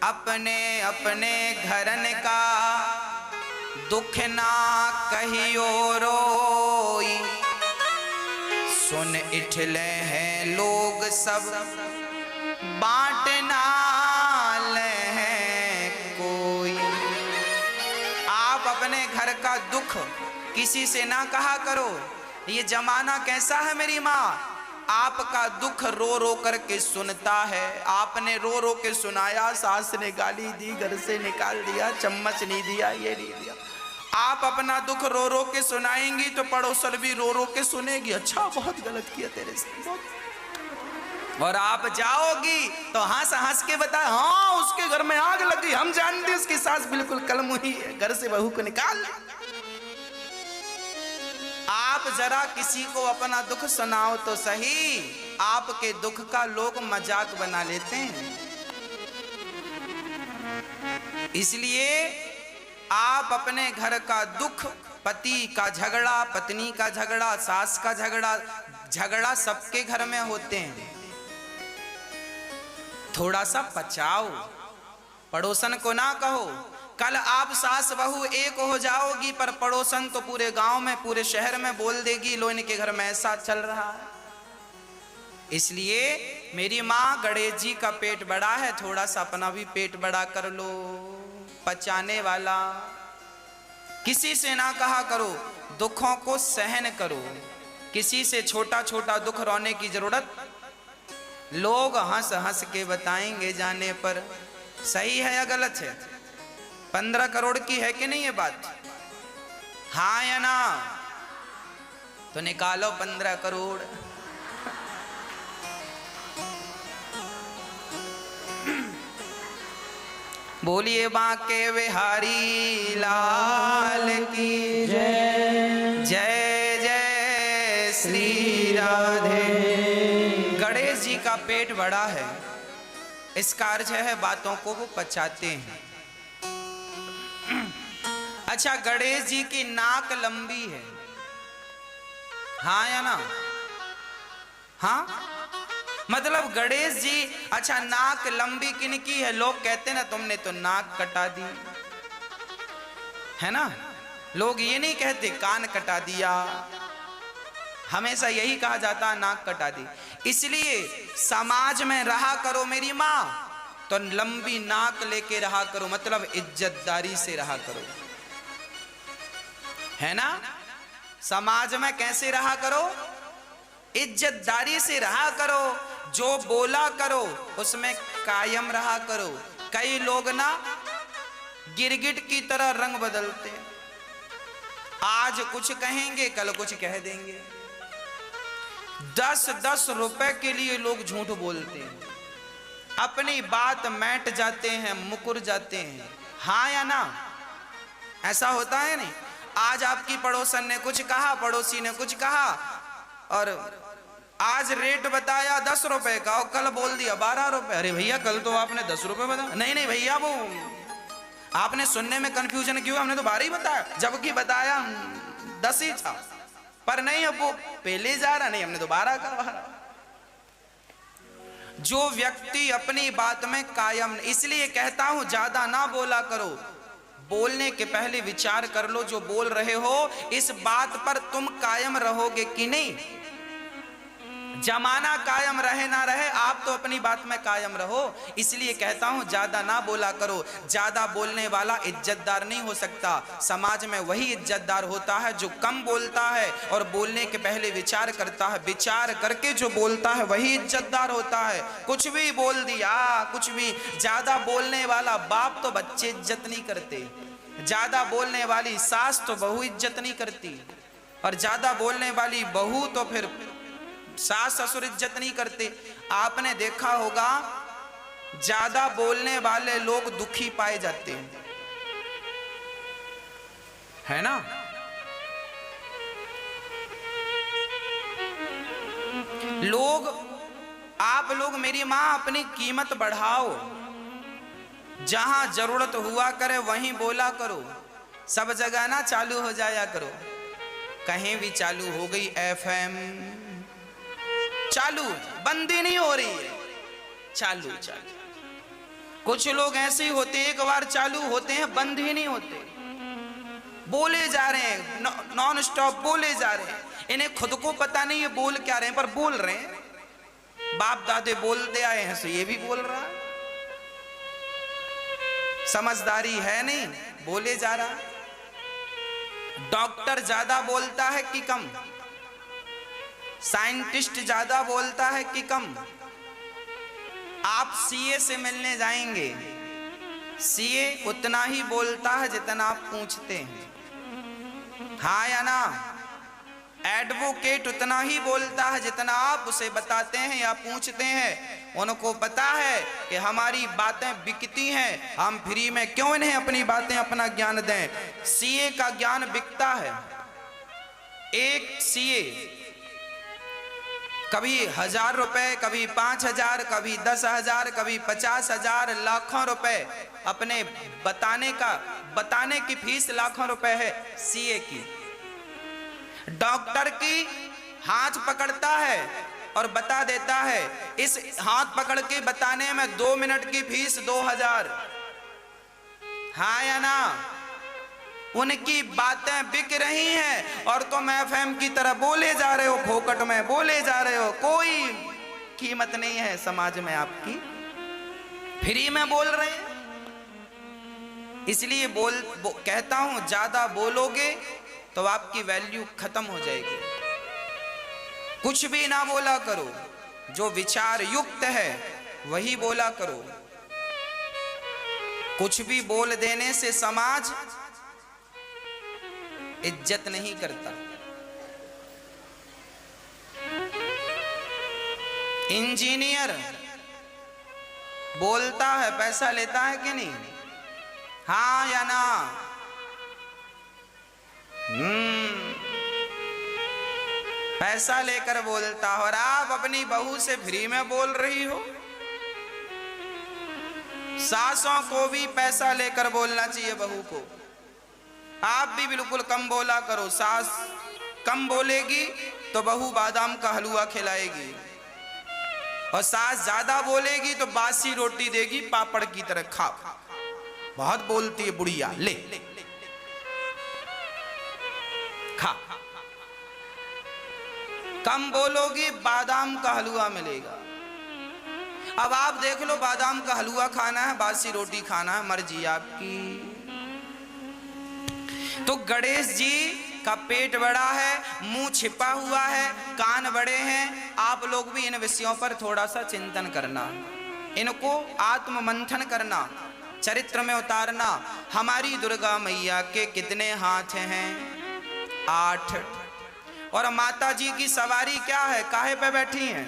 अपने अपने घरन का दुख ना कहियो रोई। सुन इठले हैं लोग सब बांट ना ले कोई। आप अपने घर का दुख किसी से ना कहा करो। ये जमाना कैसा है मेरी माँ, आपका दुख रो रो करके सुनता है। आपने रो रो के सुनाया, सास ने गाली दी, घर से निकाल दिया, चम्मच नहीं दिया, ये नहीं दिया। आप अपना दुख रो रो के सुनाएंगी तो पड़ोसन भी रो रो के सुनेगी, अच्छा बहुत गलत किया तेरे से। और आप जाओगी तो हंस हंस के बताए, हाँ उसके घर में आग लगी, हम जानते उसकी सास बिल्कुल कलमुही है, घर से बहू को निकाल। आप जरा किसी को अपना दुख सुनाओ तो सही, आपके दुख का लोग मजाक बना लेते हैं। इसलिए आप अपने घर का दुख, पति का झगड़ा, पत्नी का झगड़ा, सास का झगड़ा, झगड़ा सबके घर में होते हैं, थोड़ा सा पचाओ, पड़ोसन को ना कहो। कल आप सास बहू एक हो जाओगी पर पड़ोसन तो पूरे गांव में, पूरे शहर में बोल देगी, लो इनके घर में ऐसा चल रहा है। इसलिए मेरी माँ, गणेश जी का पेट बड़ा है, थोड़ा सा अपना भी पेट बड़ा कर लो। पचाने वाला किसी से ना कहा करो, दुखों को सहन करो। किसी से छोटा छोटा दुख रोने की जरूरत, लोग हंस हंस के बताएंगे जाने पर। सही है या गलत है? 15 करोड़ की है कि नहीं ये बात? हाँ या ना? तो निकालो 15 करोड़। बोलिए बांके बिहारी लाल की जय। जय जय श्री राधे। गणेश जी का पेट बड़ा है, इसका अर्थ है बातों को वो पचाते हैं। अच्छा, गणेश जी की नाक लंबी है, हाँ या ना? हाँ, मतलब गणेश जी, अच्छा नाक लंबी किनकी है? लोग कहते ना तुमने तो नाक कटा दी, है ना? लोग ये नहीं कहते कान कटा दिया, हमेशा यही कहा जाता नाक कटा दी। इसलिए समाज में रहा करो मेरी माँ तो लंबी नाक लेके रहा करो, मतलब इज्जतदारी से रहा करो, है ना? समाज में कैसे रहा करो? इज्जतदारी से रहा करो। जो बोला करो उसमें कायम रहा करो। कई लोग ना गिरगिट की तरह रंग बदलते हैं, आज कुछ कहेंगे कल कुछ कह देंगे। 10-10 रुपए के लिए लोग झूठ बोलते हैं, अपनी बात मैट जाते हैं, मुकुर जाते हैं, हाँ या ना? ऐसा होता है नहीं? आज आपकी पड़ोसन ने कुछ कहा, पड़ोसी ने कुछ कहा, और आज रेट बताया 10 रुपए का और कल बोल दिया 12 रुपए। अरे भैया कल तो आपने 10 रुपए बताया। नहीं नहीं भैया, वो आपने सुनने में कंफ्यूजन क्यों, हमने तो 12 ही बताया, जबकि बताया 10 ही था। पर नहीं, अब वो पहले जा रहा, नहीं हमने तो 12 का। जो व्यक्ति अपनी बात में कायम, इसलिए कहता हूं ज्यादा ना बोला करो, बोलने के पहले विचार कर लो जो बोल रहे हो इस बात पर तुम कायम रहोगे कि नहीं। जमाना कायम रहे ना रहे, आप तो अपनी बात में कायम रहो। इसलिए कहता हूं ज्यादा ना बोला करो। ज्यादा बोलने वाला इज्जतदार नहीं हो सकता। समाज में वही इज्जतदार होता है जो कम बोलता है और बोलने के पहले विचार करता है। विचार करके जो बोलता है वही इज्जतदार होता है। कुछ भी बोल दिया, कुछ भी। ज्यादा बोलने वाला बाप तो बच्चे इज्जत नहीं करते, ज्यादा बोलने वाली सास तो बहू इज्जत नहीं करती, और ज्यादा बोलने वाली बहू तो फिर सास ससुर इज्जत नहीं करते। आपने देखा होगा ज्यादा बोलने वाले लोग दुखी पाए जाते हैं, है ना? आप लोग मेरी मां अपनी कीमत बढ़ाओ, जहां जरूरत हुआ करे वहीं बोला करो। सब जगह ना चालू हो जाया करो। कहीं भी चालू हो गई FM, चालू, बंदी नहीं हो रही है, चालू चालू। कुछ लोग ऐसे ही होते हैं, एक बार चालू होते हैं बंद ही नहीं होते, बोले जा रहे हैं, नॉन स्टॉप बोले जा रहे हैं। इन्हें खुद को पता नहीं है बोल क्या रहे हैं, पर बोल रहे हैं। बाप दादे बोलते आए हैं तो ये भी बोल रहा है। समझदारी है नहीं, बोले जा रहा है। डॉक्टर ज्यादा बोलता है कि कम? साइंटिस्ट ज्यादा बोलता है कि कम? आप सीए से मिलने जाएंगे, सीए उतना ही बोलता है जितना आप पूछते हैं, हाँ या ना? एडवोकेट उतना ही बोलता है जितना आप उसे बताते हैं या पूछते हैं। उनको पता है कि हमारी बातें बिकती हैं, हम फ्री में क्यों इन्हें अपनी बातें, अपना ज्ञान दें। सीए का ज्ञान बिकता है। एक सीए कभी 1000 रुपए, कभी 5000, कभी 10,000, कभी 50,000, लाखों रुपए अपने बताने की फीस लाखों रुपए है सीए की। डॉक्टर की हाथ पकड़ता है और बता देता है, इस हाथ पकड़ के बताने में 2 मिनट की फीस 2000, हाँ या ना? उनकी बातें बिक रही हैं और तुम एफएम की तरह बोले जा रहे हो, फोकट में बोले जा रहे हो। कोई कीमत नहीं है समाज में आपकी, फ्री में बोल रहे हैं। इसलिए कहता हूं, ज्यादा बोलोगे तो आपकी वैल्यू खत्म हो जाएगी। कुछ भी ना बोला करो, जो विचार युक्त है वही बोला करो। कुछ भी बोल देने से समाज इज्जत नहीं करता। इंजीनियर बोलता है, पैसा लेता है कि नहीं? हाँ या ना? पैसा लेकर बोलता हो, और आप अपनी बहू से फ्री में बोल रही हो। सासों को भी पैसा लेकर बोलना चाहिए बहू को। आप भी बिल्कुल कम बोला करो। सास कम बोलेगी तो बहू बादाम का हलवा खिलाएगी, और सास ज्यादा बोलेगी तो बासी रोटी देगी पापड़ की तरह, खा। बहुत बोलती है बुढ़िया, ले खा। कम बोलोगी बादाम का हलवा मिलेगा। अब आप देख लो, बादाम का हलवा खाना है, बासी रोटी खाना है, मर्जी आपकी। तो गणेश जी का पेट बड़ा है, मुंह छिपा हुआ है, कान बड़े हैं। आप लोग भी इन विषयों पर थोड़ा सा चिंतन करना, इनको आत्म मंथन करना, चरित्र में उतारना। हमारी दुर्गा मैया के कितने हाथ हैं? 8। और माता जी की सवारी क्या है? काहे पे बैठी हैं?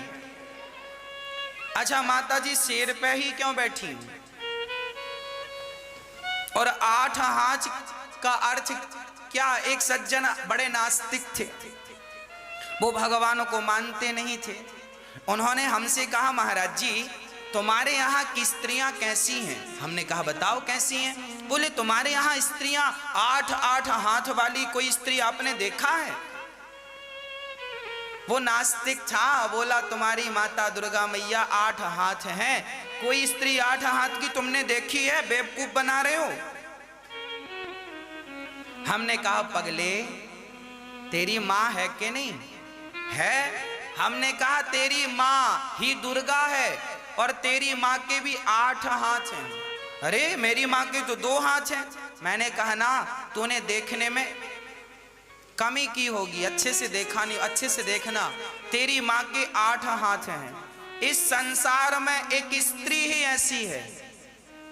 अच्छा, माता जी शेर पे ही क्यों बैठी? और 8 हाथ का अर्थ क्या? एक सज्जन बड़े नास्तिक थे, वो भगवान को मानते नहीं थे। उन्होंने हमसे कहा, महाराज जी तुम्हारे यहाँ की स्त्रियां कैसी हैं? हमने कहा बताओ कैसी हैं? बोले तुम्हारे यहाँ स्त्रियां 8 हाथ वाली कोई स्त्री आपने देखा है? वो नास्तिक था, बोला तुम्हारी माता दुर्गा मैया 8 हाथ हैं, कोई स्त्री 8 हाथ की तुमने देखी है? बेवकूफ बना रहे हो। हमने कहा पगले तेरी माँ है कि नहीं है? हमने कहा तेरी माँ ही दुर्गा है और तेरी माँ के भी 8 हाथ हैं। अरे मेरी माँ के तो 2 हाथ हैं। मैंने कहा ना, तूने देखने में कमी की होगी, अच्छे से देखा नहीं। अच्छे से देखना, तेरी माँ के 8 हाथ हैं। इस संसार में एक स्त्री ही ऐसी है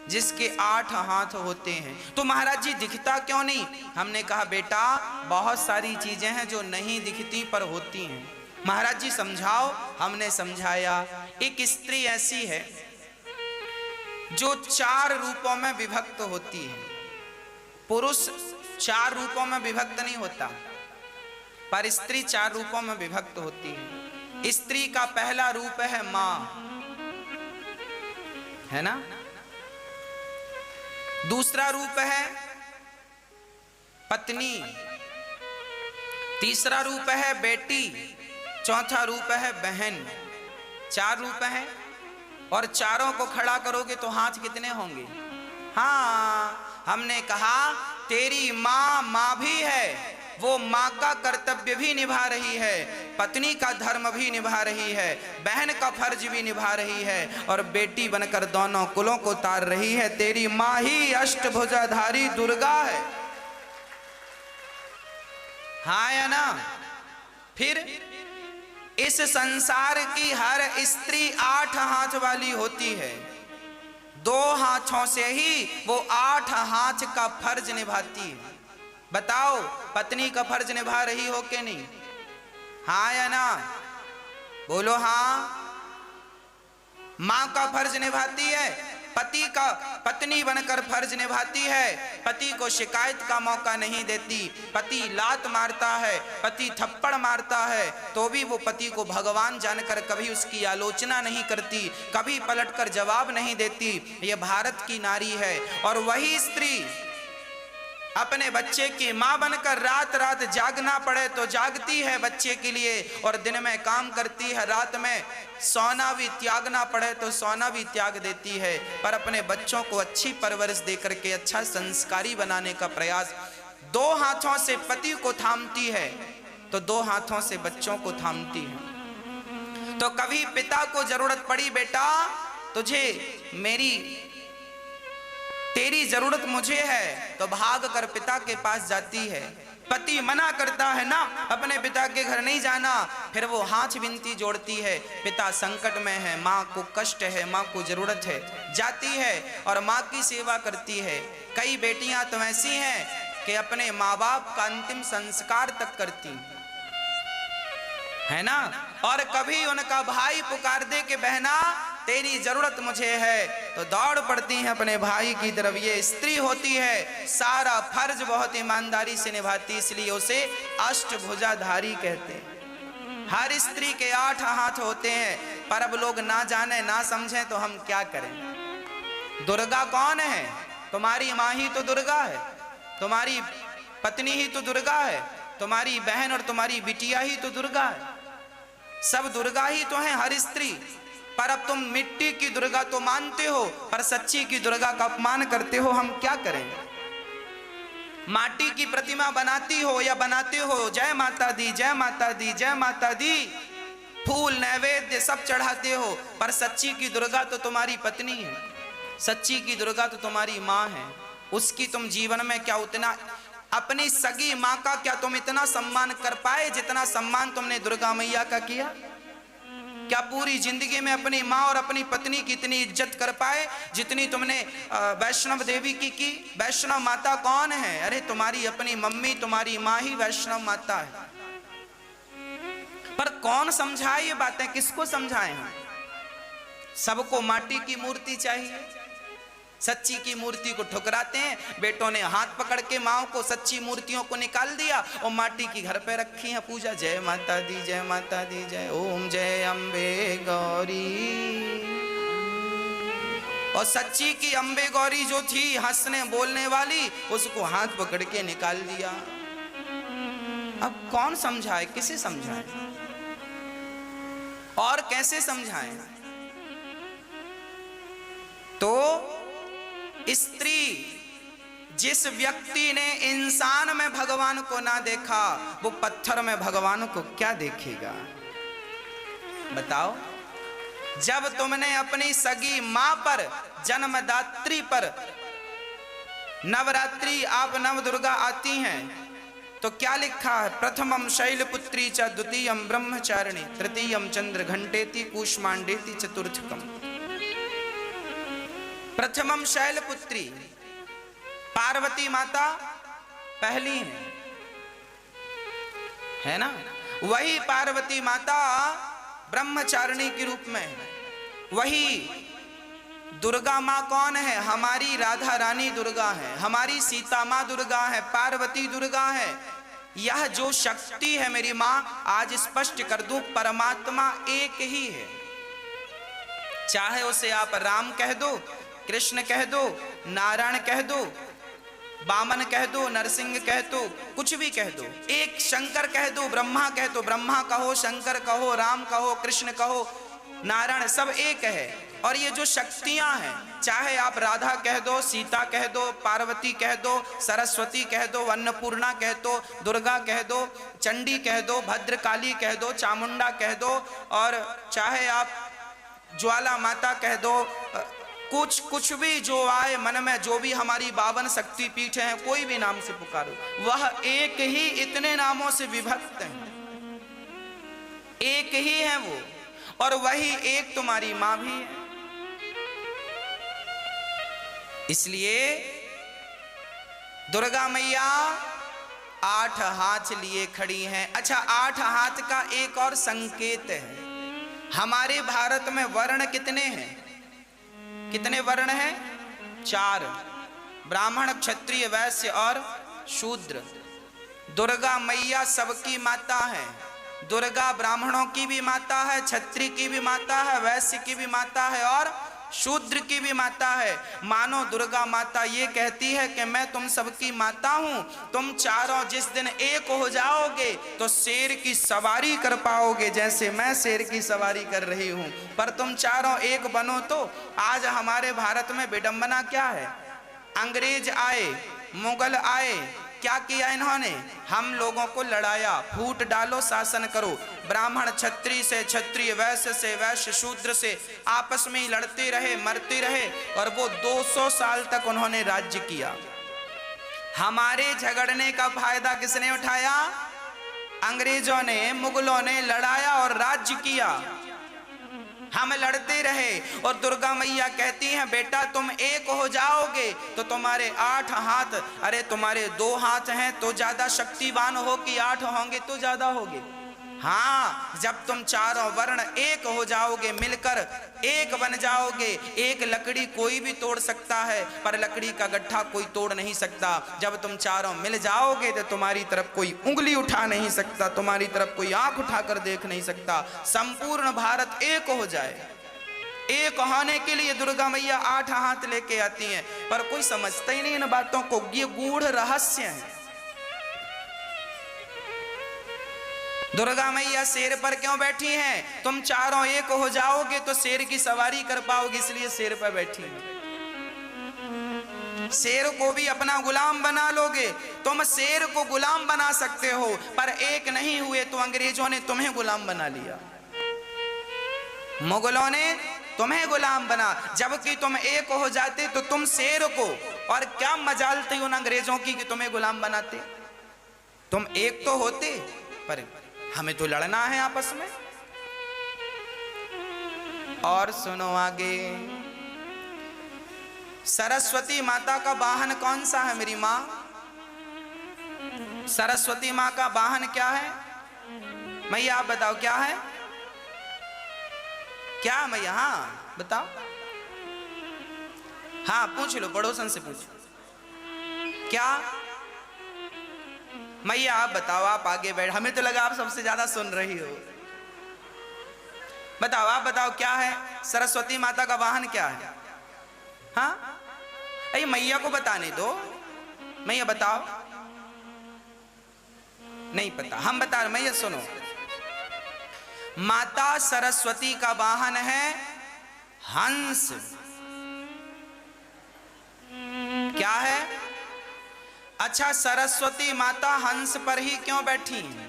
जिसके 8 हाथ होते हैं। तो महाराज जी दिखता क्यों नहीं? हमने कहा बेटा बहुत सारी चीजें हैं जो नहीं दिखती पर होती हैं। महाराज जी समझाओ। हमने समझाया। एक स्त्री ऐसी है जो 4 रूपों में विभक्त होती है। पुरुष 4 रूपों में विभक्त नहीं होता, पर स्त्री 4 रूपों में विभक्त होती है। स्त्री का पहला रूप है मां, है ना? दूसरा रूप है पत्नी, तीसरा रूप है बेटी, चौथा रूप है बहन। 4 रूप हैं। और चारों को खड़ा करोगे तो हाथ कितने होंगे? हाँ, हमने कहा तेरी माँ माँ भी है, वो माँ का कर्तव्य भी निभा रही है, पत्नी का धर्म भी निभा रही है, बहन का फर्ज भी निभा रही है, और बेटी बनकर दोनों कुलों को तार रही है। तेरी माँ ही अष्टभुजाधारी दुर्गा है। हाँ या ना? फिर इस संसार की हर स्त्री 8 हाथ वाली होती है, 2 हाथों से ही वो 8 हाथ का फर्ज निभाती है। बताओ, पत्नी का फर्ज निभा रही हो कि नहीं? हाँ या ना? बोलो हाँ। माँ का फर्ज निभाती है, पति का पत्नी बनकर फर्ज निभाती है, पति को शिकायत का मौका नहीं देती, पति लात मारता है, पति थप्पड़ मारता है, तो भी वो पति को भगवान जानकर कभी उसकी आलोचना नहीं करती, कभी पलटकर जवाब नहीं देती। ये भारत की नारी है। और वही स्त्री अपने बच्चे की माँ बनकर रात रात जागना पड़े तो जागती है बच्चे के लिए, और दिन में काम करती है, रात में सोना भी त्यागना पड़े तो सोना भी त्याग देती है, पर अपने बच्चों को अच्छी परवरिश देकर के अच्छा संस्कारी बनाने का प्रयास 2 हाथों से पति को थामती है तो 2 हाथों से बच्चों को थामती है। तो कभी पिता को जरूरत पड़ी, बेटा तुझे तेरी जरूरत मुझे है, तो भाग कर पिता के पास जाती है। पति मना करता है ना, अपने पिता के घर नहीं जाना, फिर वो हाथ विनती जोड़ती है, पिता संकट में है, माँ को कष्ट है, माँ को जरूरत है, जाती है और माँ की सेवा करती है। कई बेटियां तो ऐसी हैं कि अपने माँ बाप का अंतिम संस्कार तक करती है ना। और कभी उनका भाई पुकार दे कि बहना तेरी जरूरत मुझे है, तो दौड़ पड़ती है अपने भाई की तरफ। ये स्त्री होती है, सारा फर्ज बहुत ईमानदारी से निभाती, इसलिए उसे अष्टभुजाधारी कहते हैं। हर स्त्री के 8 हाथ होते हैं, पर अब लोग ना जाने ना समझें तो हम क्या करें। दुर्गा कौन है? तुम्हारी माँ ही तो दुर्गा है, तुम्हारी पत्नी ही तो दुर्गा है, तुम्हारी बहन और तुम्हारी बिटिया ही तो दुर्गा है, सब दुर्गा ही तो है, हर स्त्री। पर अब तुम मिट्टी की दुर्गा तो मानते हो, पर सच्ची की दुर्गा का अपमान करते हो, हम क्या करें। माटी की प्रतिमा बनाती हो या बनाते हो, जय माता दी जय माता दी जय माता दी, फूल नैवेद्य सब चढ़ाते हो, पर सच्ची की दुर्गा तो तुम्हारी पत्नी है, सच्ची की दुर्गा तो तुम्हारी माँ है। उसकी तुम जीवन में क्या उतना, अपनी सगी माँ का क्या तुम इतना सम्मान कर पाए जितना सम्मान तुमने दुर्गा मैया का किया? क्या पूरी जिंदगी में अपनी माँ और अपनी पत्नी की इतनी इज्जत कर पाए जितनी तुमने वैष्णव देवी की? वैष्णव माता कौन है? अरे तुम्हारी अपनी मम्मी, तुम्हारी माँ ही वैष्णव माता है। पर कौन समझाए ये बातें, किसको समझाएं हम? सबको माटी की मूर्ति चाहिए, सच्ची की मूर्ति को ठुकराते हैं। बेटों ने हाथ पकड़ के माँ को सच्ची मूर्तियों को निकाल दिया और माटी की घर पे रखी है पूजा, जय माता दी जय माता दी जय ओम जय अम्बे गौरी। और सच्ची की अम्बे गौरी जो थी हंसने बोलने वाली, उसको हाथ पकड़ के निकाल दिया। अब कौन समझाए, किसे समझाए और कैसे समझाएं? तो स्त्री, जिस व्यक्ति ने इंसान में भगवान को ना देखा, वो पत्थर में भगवान को क्या देखेगा? बताओ। जब तुमने अपनी सगी मां पर, जन्मदात्री पर, नवरात्रि आप नव दुर्गा आती हैं तो क्या लिखा है? प्रथमम शैलपुत्री च द्वितीयम ब्रह्मचारिणी तृतीयम चंद्र घंटेति कूष्मांडेति चतुर्थकम। प्रथमम शैलपुत्री, पार्वती माता पहली है ना। वही पार्वती माता ब्रह्मचारिणी के रूप में है। वही दुर्गा माँ कौन है? हमारी राधा रानी दुर्गा है, हमारी सीता माँ दुर्गा है, पार्वती दुर्गा है। यह जो शक्ति है मेरी माँ, आज स्पष्ट कर दूं, परमात्मा एक ही है। चाहे उसे आप राम कह दो, कृष्ण कह दो, नारायण कह दो, वामन कह दो, नरसिंह कह दो, कुछ भी कह दो, एक शंकर कह दो, ब्रह्मा कह दो, ब्रह्मा कहो, शंकर कहो, राम कहो, कृष्ण कहो, नारायण, सब एक है। और ये जो शक्तियां हैं, चाहे आप राधा कह दो, सीता कह दो, पार्वती कह दो, सरस्वती कह दो, अन्नपूर्णा कह दो, दुर्गा कह दो, चंडी कह दो, भद्रकाली कह दो, चामुंडा कह दो, और चाहे आप ज्वाला माता कह दो, कुछ भी जो आए मन में, जो भी हमारी 52 शक्ति पीठ हैं, कोई भी नाम से पुकारो, वह एक ही इतने नामों से विभक्त हैं, एक ही है वो, और वही एक तुम्हारी मां भी है। इसलिए दुर्गा मैया 8 हाथ लिए खड़ी हैं। अच्छा, 8 हाथ का एक और संकेत है। हमारे भारत में वर्ण कितने हैं? कितने वर्ण हैं? 4, ब्राह्मण, क्षत्रिय, वैश्य और शूद्र। दुर्गा मैया सबकी माता है। दुर्गा ब्राह्मणों की भी माता है, क्षत्रिय की भी माता है, वैश्य की भी माता है और शूद्र की भी माता है। मानो दुर्गा माता ये कहती है कि मैं तुम सबकी माता हूं, तुम चारों जिस दिन एक हो जाओगे तो शेर की सवारी कर पाओगे, जैसे मैं शेर की सवारी कर रही हूं। पर तुम चारों एक बनो तो आज हमारे भारत में विडंबना क्या है? अंग्रेज आए, मुगल आए, क्या किया इन्होंने? हम लोगों को लड़ाया, फूट डालो, शासन करो। ब्राह्मण क्षत्रिय से, क्षत्रिय वैश्य से, वैश्य शूद्र से आपस में ही लड़ते रहे, मरते रहे, और वो 200 साल तक उन्होंने राज्य किया। हमारे झगड़ने का फायदा किसने उठाया? अंग्रेजों ने, मुगलों ने लड़ाया और राज्य किया। हम लड़ते रहे, और दुर्गा मैया कहती हैं बेटा तुम एक हो जाओगे तो तुम्हारे 8 हाथ, अरे तुम्हारे 2 हाथ हैं तो ज्यादा शक्तिवान हो कि 8 होंगे तो ज्यादा होगे? हाँ, जब तुम चारों वर्ण एक हो जाओगे, मिलकर एक बन जाओगे। एक लकड़ी कोई भी तोड़ सकता है, पर लकड़ी का गट्ठा कोई तोड़ नहीं सकता। जब तुम चारों मिल जाओगे तो तुम्हारी तरफ कोई उंगली उठा नहीं सकता, तुम्हारी तरफ कोई आंख उठाकर देख नहीं सकता। संपूर्ण भारत एक हो जाए। एक होने के लिए दुर्गा मैया 8 हाथ लेके आती हैं, पर कोई समझता ही नहीं इन बातों को। ये गूढ़ रहस्य है। दुर्गा मैया शेर पर क्यों बैठी हैं? तुम चारों एक हो जाओगे तो शेर की सवारी कर पाओगे, इसलिए शेर पर बैठी हैं। शेर को भी अपना गुलाम बना लोगे, तुम शेर को गुलाम बना सकते हो, पर एक नहीं हुए तो अंग्रेजों ने तुम्हें गुलाम बना लिया, मुगलों ने तुम्हें गुलाम बना। जबकि तुम एक हो जाते तो तुम शेर को, और क्या मजाल थी उन अंग्रेजों की कि तुम्हें गुलाम बनाते? तुम एक तो होते, पर हमें तो लड़ना है आपस में। और सुनो आगे, सरस्वती माता का वाहन कौन सा है मेरी माँ? सरस्वती माँ का वाहन क्या है? मैया आप बताओ क्या है? क्या मैया? हाँ बताओ। हाँ पूछ लो, पड़ोसन से पूछो। क्या मैया आप बताओ, आप आगे बैठ, हमें तो लगा आप सबसे ज्यादा सुन रही हो। बताओ, आप बताओ क्या है? सरस्वती माता का वाहन क्या है? हाँ अरे मैया को बताने दो, मैया बताओ। नहीं पता, हम बता रहे। मैया सुनो, माता सरस्वती का वाहन है हंस। क्या है? अच्छा, सरस्वती माता हंस पर ही क्यों बैठी हैं?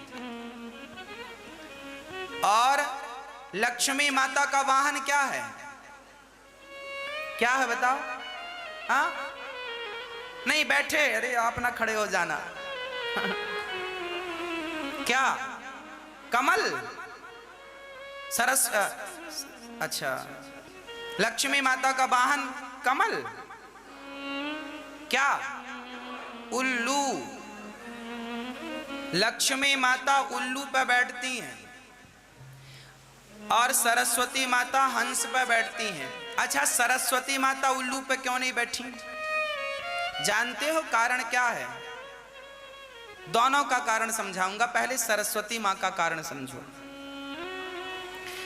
और लक्ष्मी माता का वाहन क्या है? क्या है बताओ? हाँ नहीं बैठे, अरे आप ना खड़े हो जाना। क्या? कमल? अच्छा, लक्ष्मी माता का वाहन कमल। क्या? उल्लू। लक्ष्मी माता उल्लू पर बैठती हैं और सरस्वती माता हंस पर बैठती हैं। अच्छा, सरस्वती माता उल्लू पर क्यों नहीं बैठी? जानते हो कारण क्या है? दोनों का कारण समझाऊंगा, पहले सरस्वती माँ का कारण समझो।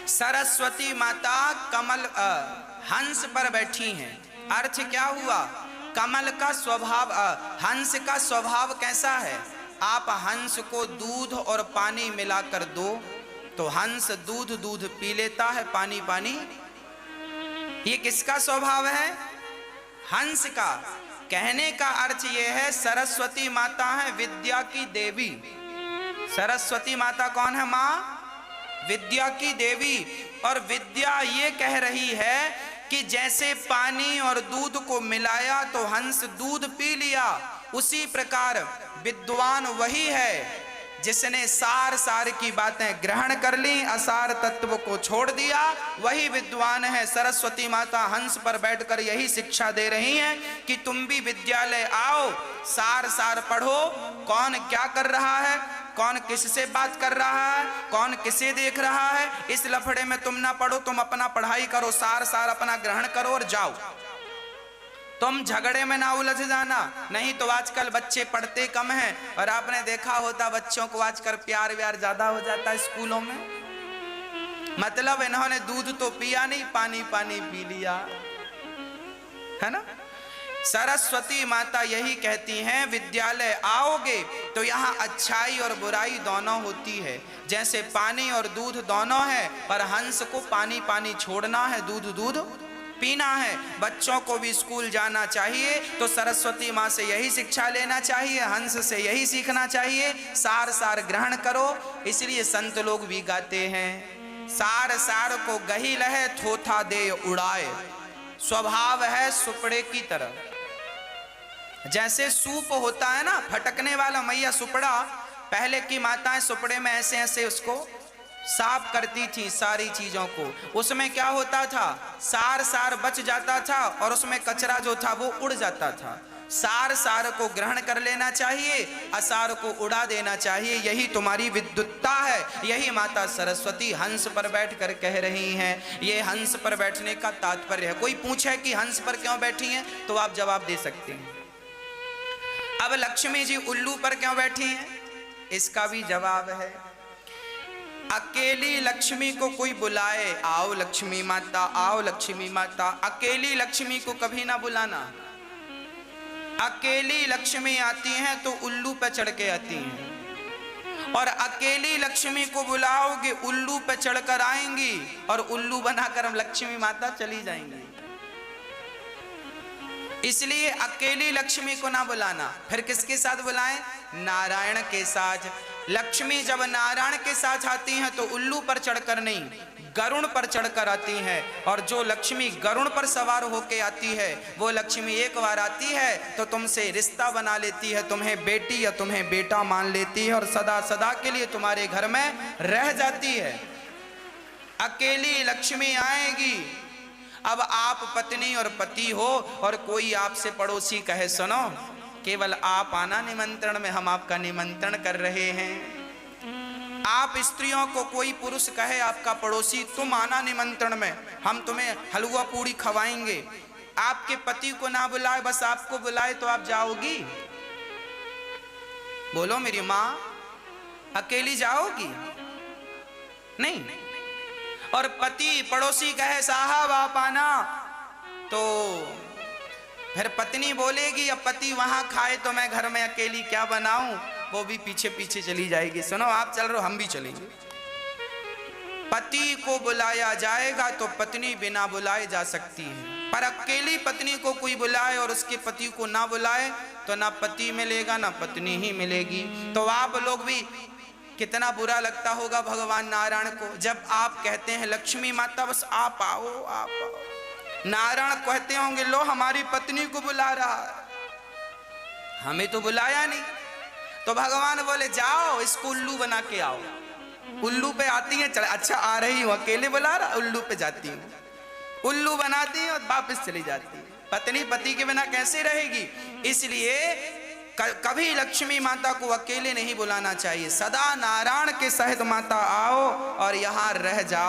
सरस्वती माता कमल हंस पर बैठी हैं। अर्थ क्या हुआ? कमल का स्वभाव, हंस का स्वभाव कैसा है? आप हंस को दूध और पानी मिलाकर दो तो हंस दूध दूध पी लेता है, पानी पानी ये किसका स्वभाव है? हंस का। कहने का अर्थ ये है सरस्वती माता है विद्या की देवी। सरस्वती माता कौन है? माँ विद्या की देवी। और विद्या ये कह रही है कि जैसे पानी और दूध को मिलाया तो हंस दूध पी लिया, उसी प्रकार विद्वान वही है जिसने सार सार की बातें ग्रहण कर ली, असार तत्व को छोड़ दिया, वही विद्वान है। सरस्वती माता हंस पर बैठकर यही शिक्षा दे रही हैं कि तुम भी विद्यालय आओ, सार सार पढ़ो। कौन क्या कर रहा है, कौन किससे बात कर रहा है, कौन किसे देख रहा है, इस लफड़े में तुम ना पढ़ो। तुम अपना पढ़ाई करो, सार सार अपना ग्रहण करो और जाओ। तुम झगड़े में ना उलझ जाना, नहीं तो आजकल बच्चे पढ़ते कम हैं और आपने देखा होता बच्चों को आजकल प्यार व्यार ज्यादा हो जाता है स्कूलों में। मतलब इन्होंने दूध तो पिया नहीं, पानी पानी पी लिया, है ना। सरस्वती माता यही कहती हैं विद्यालय आओगे तो यहाँ अच्छाई और बुराई दोनों होती है। जैसे पानी और दूध दोनों है, पर हंस को पानी पानी छोड़ना है, दूध दूध पीना है। बच्चों को भी स्कूल जाना चाहिए तो सरस्वती माँ से यही शिक्षा लेना चाहिए, हंस से यही सीखना चाहिए, सार सार ग्रहण करो। इसलिए संत लोग भी गाते हैं सार सार को गही लहे थोथा दे उड़ाए। स्वभाव है सुपड़े की तरह। जैसे सूप होता है ना फटकने वाला, मैया सुपड़ा, पहले की माताएं सुपड़े में ऐसे ऐसे उसको साफ करती थी सारी चीजों को। उसमें क्या होता था, सार सार बच जाता था और उसमें कचरा जो था वो उड़ जाता था। सार सार को ग्रहण कर लेना चाहिए, असार को उड़ा देना चाहिए। यही तुम्हारी विद्युत्ता है। यही माता सरस्वती हंस पर बैठ कर कह रही हैं। ये हंस पर बैठने का तात्पर्य है। कोई पूछे कि हंस पर क्यों बैठी हैं तो आप जवाब दे सकते हैं। अब लक्ष्मी जी उल्लू पर क्यों बैठी हैं, इसका भी जवाब है। अकेली लक्ष्मी को कोई बुलाए, आओ लक्ष्मी माता, आओ लक्ष्मी माता, अकेली लक्ष्मी को कभी ना बुलाना। अकेली लक्ष्मी आती हैं तो उल्लू पे चढ़ के आती हैं, और अकेली लक्ष्मी को बुलाओगे उल्लू पे चढ़कर आएंगी और उल्लू बनाकर हम लक्ष्मी माता चली जाएंगी। इसलिए अकेली लक्ष्मी को ना बुलाना। फिर किसके साथ बुलाएं? नारायण के साथ। लक्ष्मी जब नारायण के साथ आती हैं तो उल्लू पर चढ़कर नहीं, गरुण पर चढ़कर आती हैं। और जो लक्ष्मी गरुण पर सवार होके आती है वो लक्ष्मी एक बार आती है तो तुमसे रिश्ता बना लेती है, तुम्हें बेटी या तुम्हें बेटा मान लेती है और सदा सदा के लिए तुम्हारे घर में रह जाती है। अकेली लक्ष्मी आएगी। अब आप पत्नी और पति हो और कोई आपसे पड़ोसी कहे सुनो केवल आप आना निमंत्रण में, हम आपका निमंत्रण कर रहे हैं। आप स्त्रियों को कोई पुरुष कहे आपका पड़ोसी तुम आना निमंत्रण में, हम तुम्हें हलवा पूड़ी खवाएंगे। आपके पति को ना बुलाए, बस आपको बुलाए तो आप जाओगी? बोलो मेरी माँ, अकेली जाओगी? नहीं। और पति पड़ोसी कहे साहब आप आना, तो फिर पत्नी बोलेगी अब पति वहां खाए तो मैं घर में अकेली क्या बनाऊं, वो भी पीछे पीछे चली जाएगी। सुनो आप चल रहे हो हम भी चलेंगे। पति को बुलाया जाएगा तो पत्नी बिना बुलाए जा सकती है, पर अकेली पत्नी को कोई बुलाए और उसके पति को ना बुलाए तो ना पति मिलेगा ना पत्नी ही मिलेगी। तो आप लोग भी कितना बुरा लगता होगा भगवान नारायण को जब आप कहते हैं लक्ष्मी माता बस आप आओ आप आओ। नारायण कहते होंगे लो हमारी पत्नी को बुला रहा है, हमें तो बुलाया नहीं। तो भगवान बोले जाओ इसको उल्लू बना के आओ। उल्लू पे आती है, अच्छा आ रही हूँ, अकेले बुला रहा, उल्लू पे जाती हूँ, उल्लू बनाती है और वापस चली जाती है। पत्नी पति के बिना कैसे रहेगी? इसलिए कभी लक्ष्मी माता को अकेले नहीं बुलाना चाहिए, सदा नारायण के सहित माता आओ और यहाँ रह जाओ।